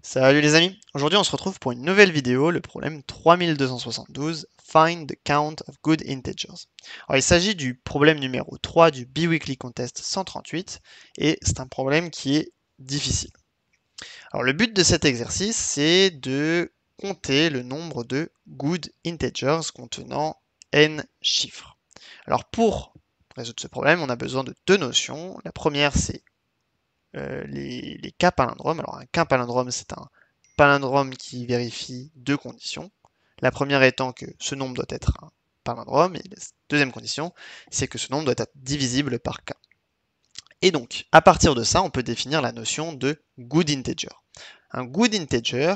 Salut les amis, aujourd'hui on se retrouve pour une nouvelle vidéo, le problème 3272, Find the count of good integers. Alors il s'agit du problème numéro 3 du Biweekly Contest 138 et c'est un problème qui est difficile. Alors le but de cet exercice c'est de compter le nombre de good integers contenant n chiffres. Alors pour résoudre ce problème on a besoin de deux notions. La première c'est les cas palindromes. Alors un cas palindrome, c'est un palindrome qui vérifie deux conditions. La première étant que ce nombre doit être un palindrome, et la deuxième condition, c'est que ce nombre doit être divisible par k. Et donc, à partir de ça, on peut définir la notion de good integer. Un good integer,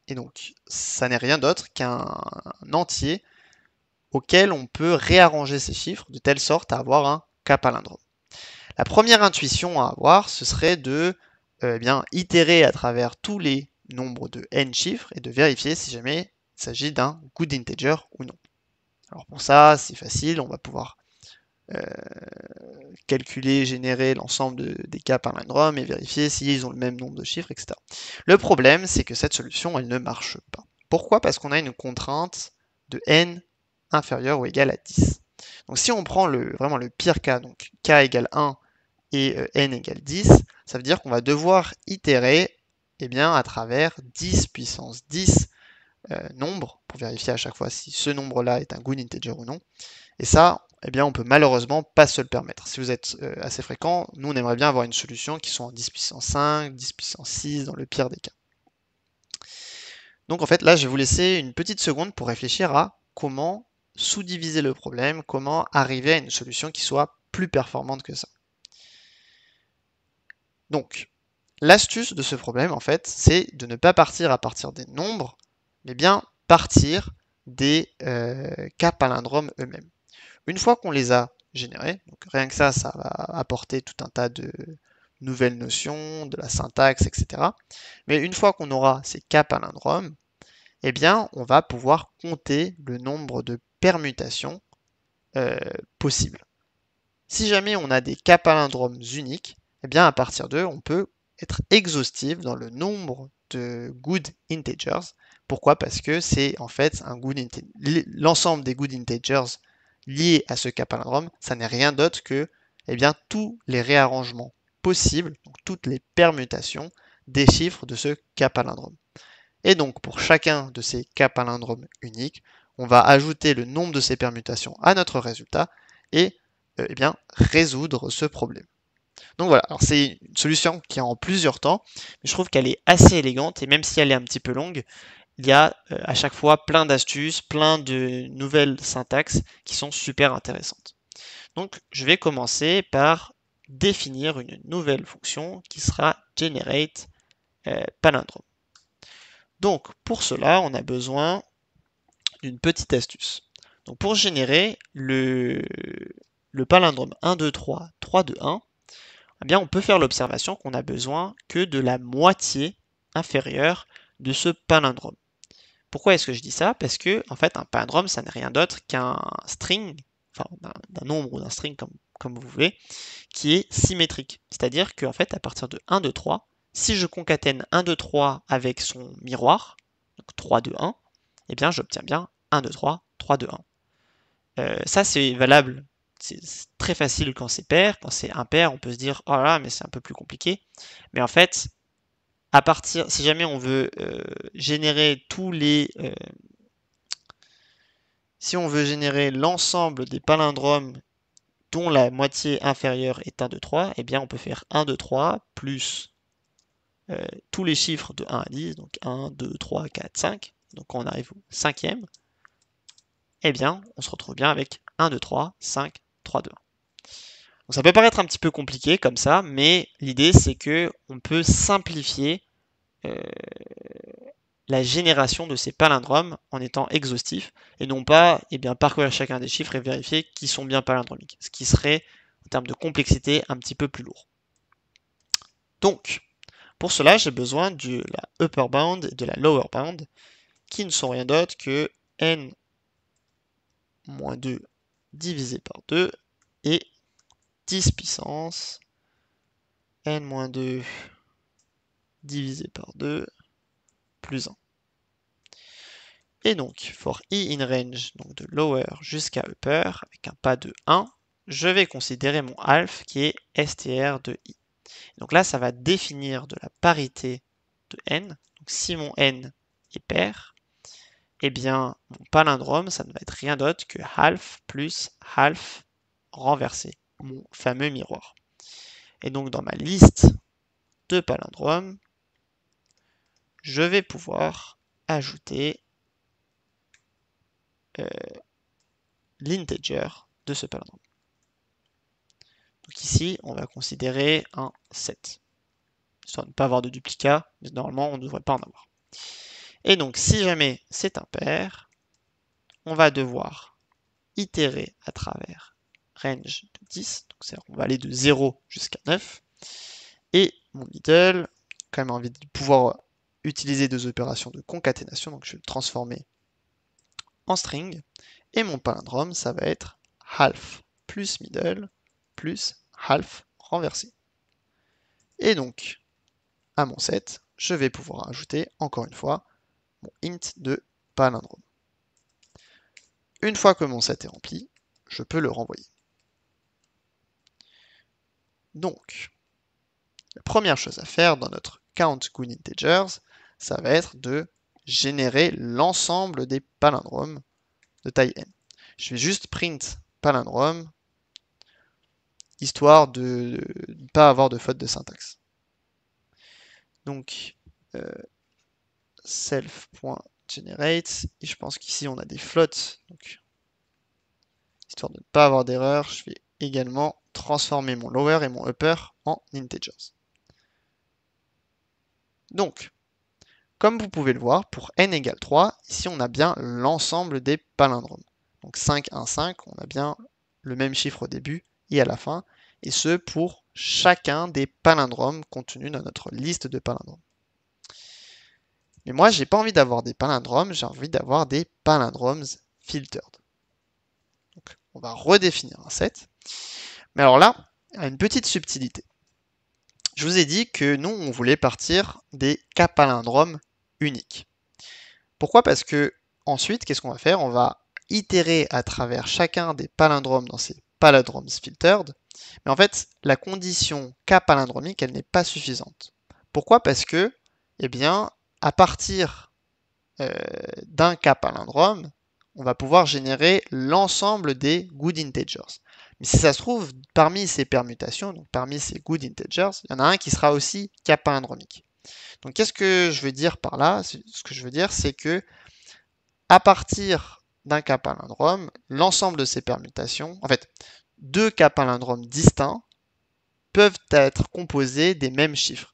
et donc ça n'est rien d'autre qu'un entier auquel on peut réarranger ces chiffres de telle sorte à avoir un k palindrome. La première intuition à avoir, ce serait de bien, itérer à travers tous les nombres de n chiffres et de vérifier si jamais il s'agit d'un good integer ou non. Alors pour ça, c'est facile, on va pouvoir calculer, générer l'ensemble des cas palindromes et vérifier s'ils ont le même nombre de chiffres, etc. Le problème, c'est que cette solution, elle ne marche pas. Pourquoi? Parce qu'on a une contrainte de n inférieure ou égale à 10. Donc si on prend vraiment le pire cas, donc k égale 1 et n égale 10, ça veut dire qu'on va devoir itérer bien, à travers 10 puissance 10 nombres pour vérifier à chaque fois si ce nombre-là est un good integer ou non. Et ça, bien, on peut malheureusement pas se le permettre. Si vous êtes assez fréquent, nous on aimerait bien avoir une solution qui soit en 10 puissance 5, 10 puissance 6 dans le pire des cas. Donc en fait là je vais vous laisser une petite seconde pour réfléchir à comment sous-diviser le problème, comment arriver à une solution qui soit plus performante que ça. Donc l'astuce de ce problème, en fait, c'est de ne pas partir à partir des nombres, mais bien partir des cas palindromes eux-mêmes. Une fois qu'on les a générés, donc rien que ça va apporter tout un tas de nouvelles notions, de la syntaxe, etc. Mais une fois qu'on aura ces cas palindromes, eh bien, on va pouvoir compter le nombre de permutations possibles. Si jamais on a des cas palindromes uniques, eh bien, à partir d'eux, on peut être exhaustif dans le nombre de good integers. Pourquoi? Parce que c'est en fait l'ensemble des good integers liés à ce cas palindrome, ça n'est rien d'autre que bien, tous les réarrangements possibles, donc toutes les permutations des chiffres de ce cas palindrome. Et donc pour chacun de ces cas palindromes uniques, on va ajouter le nombre de ces permutations à notre résultat et bien, résoudre ce problème. Donc voilà, alors c'est une solution qui est en plusieurs temps, mais je trouve qu'elle est assez élégante et même si elle est un petit peu longue, il y a à chaque fois plein d'astuces, plein de nouvelles syntaxes qui sont super intéressantes. Donc je vais commencer par définir une nouvelle fonction qui sera generate palindrome. Donc pour cela, on a besoin d'une petite astuce. Donc pour générer le palindrome 1, 2, 3, 3, 2, 1, eh bien on peut faire l'observation qu'on a besoin que de la moitié inférieure de ce palindrome. Pourquoi est-ce que je dis ça? Parce que en fait un palindrome ça n'est rien d'autre qu'un string, enfin d'un nombre ou d'un string comme vous voulez, qui est symétrique. C'est-à-dire qu'en fait à partir de 1, 2, 3, si je concatène 1, 2, 3 avec son miroir, donc 3, 2, 1, eh bien j'obtiens bien 1, 2, 3, 3, 2, 1. Ça c'est valable, c'est très facile quand c'est pair, quand c'est impair on peut se dire oh là là mais c'est un peu plus compliqué, mais en fait à partir, si jamais on veut générer si on veut générer l'ensemble des palindromes dont la moitié inférieure est 1, 2, 3, eh bien on peut faire 1, 2, 3 plus tous les chiffres de 1 à 10, donc 1, 2, 3, 4, 5, donc quand on arrive au cinquième, eh bien on se retrouve bien avec 1, 2, 3, 5, 3, 2, 1. Donc ça peut paraître un petit peu compliqué comme ça, mais l'idée c'est que on peut simplifier la génération de ces palindromes en étant exhaustif et non pas parcourir chacun des chiffres et vérifier qu'ils sont bien palindromiques, ce qui serait en termes de complexité un petit peu plus lourd. Donc, pour cela, j'ai besoin de la upper bound et de la lower bound qui ne sont rien d'autre que n-2 divisé par 2 et 10 puissance n-2 divisé par 2 plus 1. Et donc, for i in range, donc de lower jusqu'à upper, avec un pas de 1, je vais considérer mon half qui est str de i. Donc là, ça va définir de la parité de n. Donc si mon n est pair, eh bien, mon palindrome, ça ne va être rien d'autre que half plus half renversé, mon fameux miroir. Et donc, dans ma liste de palindromes, je vais pouvoir ajouter l'integer de ce palindrome. Donc ici, on va considérer un 7. Histoire de ne pas avoir de duplicat, mais normalement, on ne devrait pas en avoir. Et donc, si jamais c'est un pair, on va devoir itérer à travers range de 10. Donc, c'est-à-dire qu'on va aller de 0 jusqu'à 9. Et mon middle, quand même envie de pouvoir utiliser deux opérations de concaténation, donc je vais le transformer en string. Et mon palindrome, ça va être half plus middle plus half renversé. Et donc, à mon set, je vais pouvoir ajouter, encore une fois, mon int de palindrome. Une fois que mon set est rempli, je peux le renvoyer. Donc, la première chose à faire dans notre count good integers, ça va être de générer l'ensemble des palindromes de taille n. Je vais juste print palindrome, histoire de ne pas avoir de faute de syntaxe. Donc, self.generate, et je pense qu'ici on a des floats, donc histoire de ne pas avoir d'erreur, je vais également transformer mon lower et mon upper en integers. Donc, comme vous pouvez le voir, pour n égale 3, ici on a bien l'ensemble des palindromes. Donc 5, 1, 5, on a bien le même chiffre au début et à la fin, et ce pour chacun des palindromes contenus dans notre liste de palindromes. Mais moi, j'ai pas envie d'avoir des palindromes, j'ai envie d'avoir des palindromes filtered. Donc, on va redéfinir un set. Mais alors là, il y a une petite subtilité. Je vous ai dit que nous, on voulait partir des k-palindromes uniques. Pourquoi? Parce que ensuite, qu'est-ce qu'on va faire? On va itérer à travers chacun des palindromes dans ces palindromes filtered. Mais en fait, la condition k-palindromique, elle n'est pas suffisante. Pourquoi? Parce que, eh bien, à partir d'un k-palindrome, on va pouvoir générer l'ensemble des good integers. Mais si ça se trouve, parmi ces permutations, donc parmi ces good integers, il y en a un qui sera aussi k-palindromique. Donc qu'est-ce que je veux dire par là? Ce que je veux dire, c'est que à partir d'un k-palindrome, l'ensemble de ces permutations, en fait, deux k-palindromes distincts peuvent être composés des mêmes chiffres.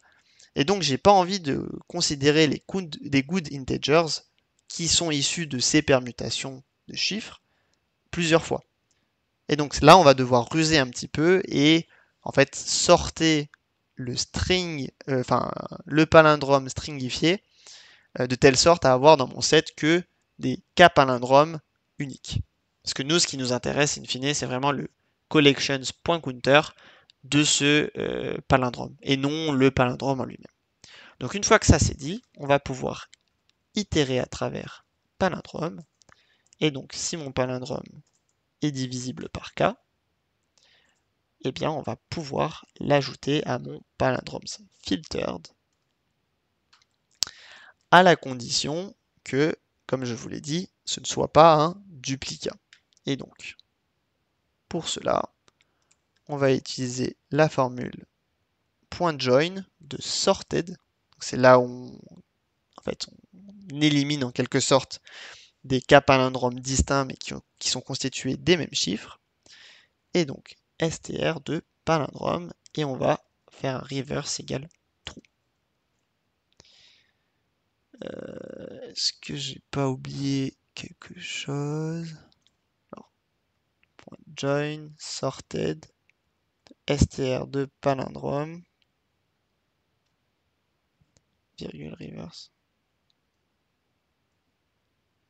Et donc, j'ai pas envie de considérer les good integers qui sont issus de ces permutations de chiffres plusieurs fois. Et donc là, on va devoir ruser un petit peu et en fait sortir le string, le palindrome stringifié de telle sorte à avoir dans mon set que des k-palindromes uniques. Parce que nous, ce qui nous intéresse, in fine, c'est vraiment le collections.counter de ce palindrome et non le palindrome en lui-même. Donc une fois que ça c'est dit, on va pouvoir itérer à travers palindrome. Et donc si mon palindrome est divisible par k, eh bien on va pouvoir l'ajouter à mon palindrome filtered à la condition que, comme je vous l'ai dit, ce ne soit pas un duplicat. Et donc, pour cela, on va utiliser la formule .join de sorted. C'est là où en fait, on élimine en quelque sorte des k-palindromes distincts mais qui sont constitués des mêmes chiffres. Et donc str de palindrome et on va faire un reverse égale true. Est-ce que j'ai pas oublié quelque chose? Alors, .join sorted str de palindrome virgule reverse.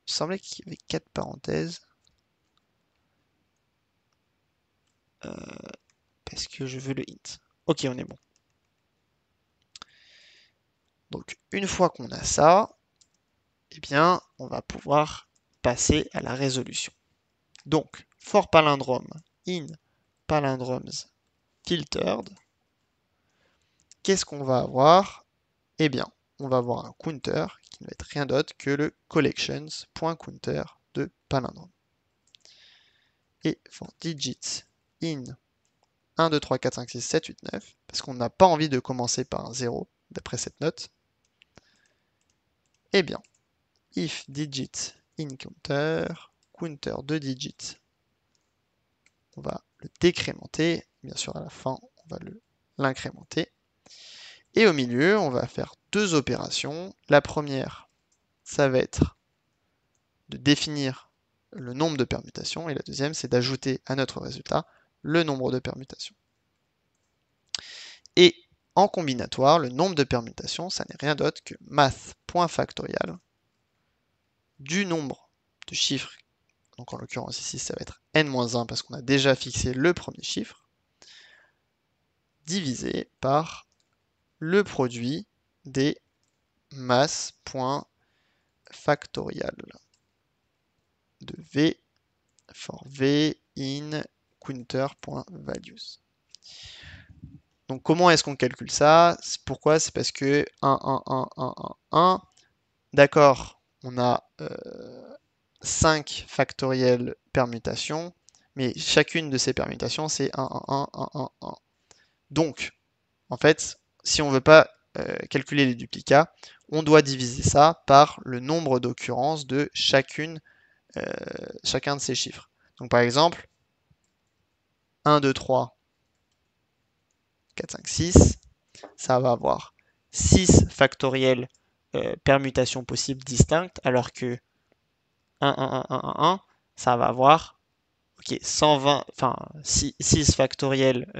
Il semblait qu'il y avait 4 parenthèses. Parce que je veux le int. Ok, on est bon. Donc une fois qu'on a ça, eh bien, on va pouvoir passer à la résolution. Donc, for palindrome in palindromes filtered, qu'est-ce qu'on va avoir? Eh bien, on va avoir un counter qui ne va être rien d'autre que le collections.counter de palindrome. Et for digits in 1, 2, 3, 4, 5, 6, 7, 8, 9, parce qu'on n'a pas envie de commencer par un 0, d'après cette note, eh bien, if digit in counter, counter de digits, on va le décrémenter, bien sûr à la fin, on va l'incrémenter. Et au milieu, on va faire deux opérations. La première, ça va être de définir le nombre de permutations, et la deuxième, c'est d'ajouter à notre résultat le nombre de permutations. Et en combinatoire, le nombre de permutations, ça n'est rien d'autre que math.factorial du nombre de chiffres, donc en l'occurrence ici, ça va être n-1 parce qu'on a déjà fixé le premier chiffre, divisé par le produit des mass.factorial de v for v in counter.values. Donc comment est-ce qu'on calcule ça? Pourquoi? C'est parce que 1, 1, 1, 1, 1, 1, d'accord, on a 5 factoriels permutations, mais chacune de ces permutations, c'est 1, 1, 1, 1, 1, 1. Donc, en fait, si on ne veut pas calculer les duplicats, on doit diviser ça par le nombre d'occurrences de chacun de ces chiffres. Donc par exemple, 1, 2, 3, 4, 5, 6, ça va avoir 6 factoriels permutations possibles distinctes, alors que 1, 1, 1, 1, 1, 1, ça va avoir 120, enfin 6 factoriels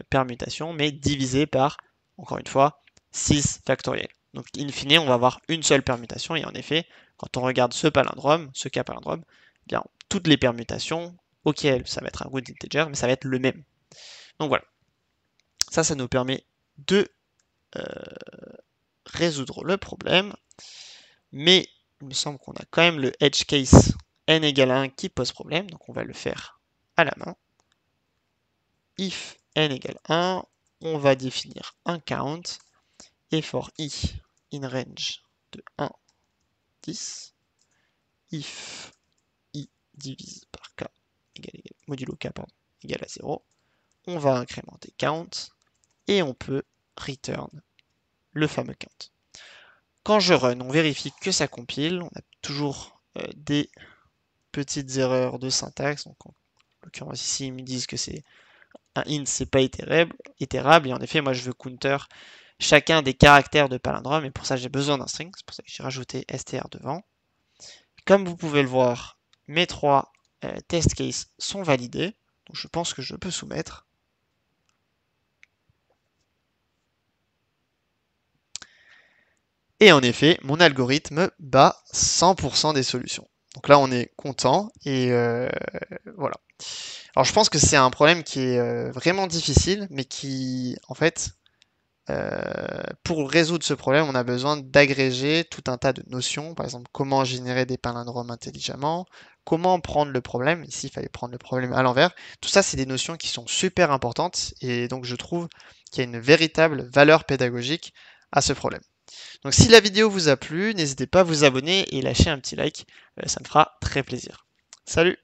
permutations, mais divisé par, encore une fois, 6 factoriels. Donc in fine, on va avoir une seule permutation, et en effet, quand on regarde ce palindrome, ce cas palindrome, eh bien, toutes les permutations, ok, ça va être un good integer, mais ça va être le même. Donc voilà. Ça nous permet de résoudre le problème, mais il me semble qu'on a quand même le edge case n égale 1 qui pose problème, donc on va le faire à la main. If n égale 1, on va définir un count, et for i in range de 1, 10, if i divise par k modulo k égale à 0, on va incrémenter count, et on peut return le fameux count. Quand je run, on vérifie que ça compile, on a toujours des petites erreurs de syntaxe, donc en l'occurrence ici ils me disent que c'est un int, c'est pas itérable, et en effet moi je veux counter chacun des caractères de palindrome, et pour ça j'ai besoin d'un string, c'est pour ça que j'ai rajouté str devant. Comme vous pouvez le voir, mes 3 test cases sont validés, donc je pense que je peux soumettre. Et en effet, mon algorithme bat 100% des solutions. Donc là, on est content, et voilà. Alors je pense que c'est un problème qui est vraiment difficile, mais qui, en fait, pour résoudre ce problème, on a besoin d'agréger tout un tas de notions. Par exemple, comment générer des palindromes intelligemment, comment prendre le problème. Ici, il fallait prendre le problème à l'envers. Tout ça, c'est des notions qui sont super importantes, et donc je trouve qu'il y a une véritable valeur pédagogique à ce problème. Donc si la vidéo vous a plu, n'hésitez pas à vous abonner et lâcher un petit like, ça me fera très plaisir. Salut!